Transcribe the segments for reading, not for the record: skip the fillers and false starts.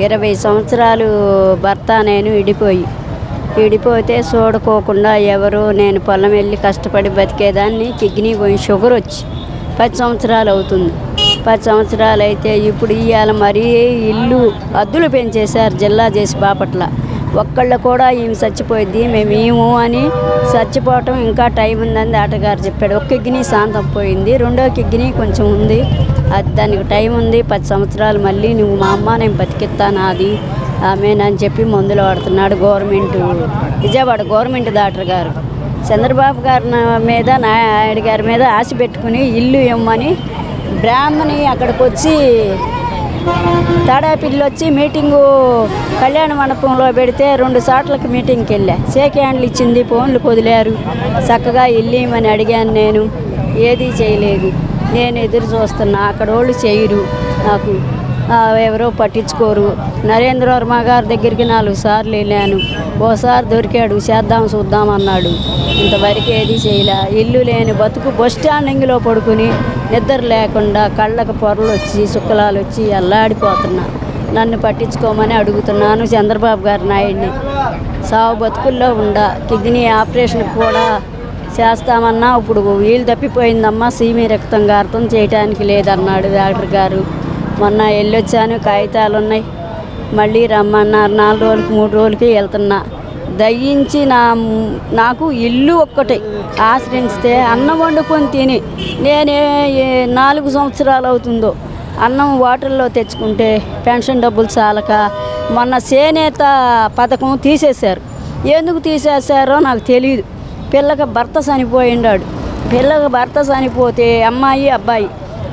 20 సంవత్సరాలు భర్త నేను విడిపోతే చూడుకోకుండా ఎవరు నేను పొలం వెళ్ళి కష్టపడి బతికేదాన్ని కిడ్నీ పోయి షుగర్ వచ్చి 10 సంవత్సరాలు అవుతుంది. 10 సంవత్సరాలు అయితే ఇప్పుడు ఇవాళ మరీ ఇల్లు అద్దులు పెంచేశారు జిల్లా చేసి బాపట్ల. ఒక్కళ్ళు కూడా ఈమె చచ్చిపోయింది మేము అని చచ్చిపోవటం ఇంకా టైం ఉందని ఆటగారు చెప్పాడు. ఒక కిడ్నీ శాంతం పోయింది, రెండో కిడ్నీ కొంచెం ఉంది, అది దానికి టైం ఉంది. 10 సంవత్సరాలు మళ్ళీ నువ్వు మా అమ్మ నేను బతికిస్తాను అది ఆమెనని చెప్పి మందులు వాడుతున్నాడు విజయవాడ గవర్నమెంట్ డాక్టర్ గారు. చంద్రబాబు గారి మీద నాయుడు గారి మీద ఆశ పెట్టుకుని ఇల్లు ఇవ్వమని బ్రాహ్మణి అక్కడికి వచ్చి తాడాపిల్లి వచ్చి మీటింగు కళ్యాణ మండపంలో పెడితే 2 సార్లకి మీటింగ్కి వెళ్ళా. షేక్ హ్యాండ్లు ఇచ్చింది, ఫోన్లు వదిలారు. చక్కగా ఇల్లేమని అడిగాను, నేను ఏదీ చేయలేదు. నేను ఎదురు చూస్తున్నా, అక్కడ వాళ్ళు చేయరు, నాకు ఎవరో పట్టించుకోరు. నరేంద్ర వర్మ గారి దగ్గరికి 4 సార్లు వెళ్ళాను, ఓసారి దొరికాడు, చేద్దాం చూద్దాం అన్నాడు. ఇంతవరకు ఏది చేయలే. ఇల్లు లేని బతుకు బస్ స్టాండింగ్లో పడుకుని నిద్ర లేకుండా కళ్ళకు పొరలు వచ్చి శుక్లాలు వచ్చి అల్లాడిపోతున్నా. నన్ను పట్టించుకోమని అడుగుతున్నాను చంద్రబాబు గారి నాయుడిని. సావు బతుకుల్లో కిడ్నీ ఆపరేషన్ కూడా చేస్తామన్నా ఇప్పుడు వీలు తప్పిపోయిందమ్మా, సీమీ రక్తం చేయటానికి లేదన్నాడు డాక్టర్ గారు. మొన్న వెళ్ళొచ్చాను, కాగితాలు ఉన్నాయి, మళ్ళీ రమ్మన్నారు. 4 రోజులకి 3 రోజులకి వెళ్తున్నా. దయించి నాకు ఇల్లు ఒక్కటే ఆశ్రయిస్తే అన్నం వండుకొని తిని నేనే 4 సంవత్సరాలు అవుతుందో అన్నం వాటర్లో తెచ్చుకుంటే పెన్షన్ డబ్బులు చాలక మొన్న చేనేత పథకం తీసేశారు. ఎందుకు తీసేశారో నాకు తెలియదు. పిల్లకి భర్త చనిపోయిండాడు. పిల్లకి భర్త చనిపోతే అమ్మాయి అబ్బాయి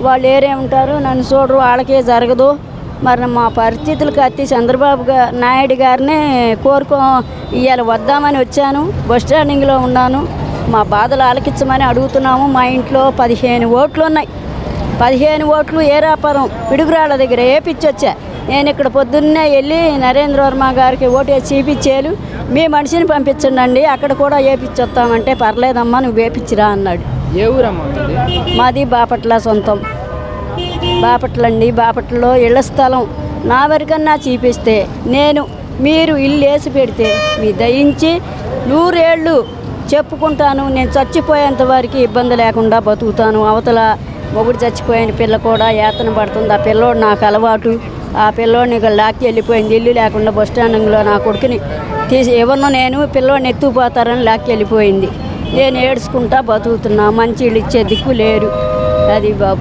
వాళ్ళు ఏరేమంటారు, నన్ను చూడరు, వాళ్ళకే జరగదు. మరి మా పరిస్థితులకు అత్తి చంద్రబాబు నాయుడు గారినే ఇవాళ వద్దామని వచ్చాను. బస్ స్టాండింగ్లో ఉన్నాను. మా బాధలు ఆలకించమని అడుగుతున్నాము. మా ఇంట్లో 15 ఓట్లు ఉన్నాయి. 15 ఓట్లు ఏరాపురం పిడుగురాళ్ళ దగ్గర వేపించొచ్చా. నేను ఇక్కడ పొద్దున్నే వెళ్ళి నరేంద్ర వర్మ గారికి ఓటేసి చూపించేలు, మీ మనిషిని పంపించండి, అక్కడ కూడా వేపించొస్తామంటే పర్లేదమ్మా నువ్వు వేపించిరా అన్నాడు. ఏ ఊరమ్మా? మాది బాపట్ల సొంతం. బాపట్ల అండి. బాపట్లలో ఇళ్ల స్థలం నా వరకన్నా చూపిస్తే మీరు ఇల్లు వేసి పెడితే మీ దయించి 100 ఏళ్ళు చెప్పుకుంటాను. నేను చచ్చిపోయేంత వరకు ఇబ్బంది లేకుండా బతుకుతాను. అవతల మొగుడు చచ్చిపోయిన పిల్ల కూడా యాతన పడుతుంది. ఆ పిల్లోడు నాకు అలవాటు. ఆ పిల్లోడిని లాక్కి వెళ్ళిపోయింది. ఇల్లు లేకుండా బస్ స్టాండింగ్లో నా కొడుకుని తీసి ఎవరినో నేను పిల్లోడిని ఎత్తుకుపోతారని లాక్కి వెళ్ళిపోయింది. నేను ఏడ్చుకుంటా బతుకుతున్నా. మంచి ఇల్లు ఇచ్చే దిక్కు లేరు. అది బాబు.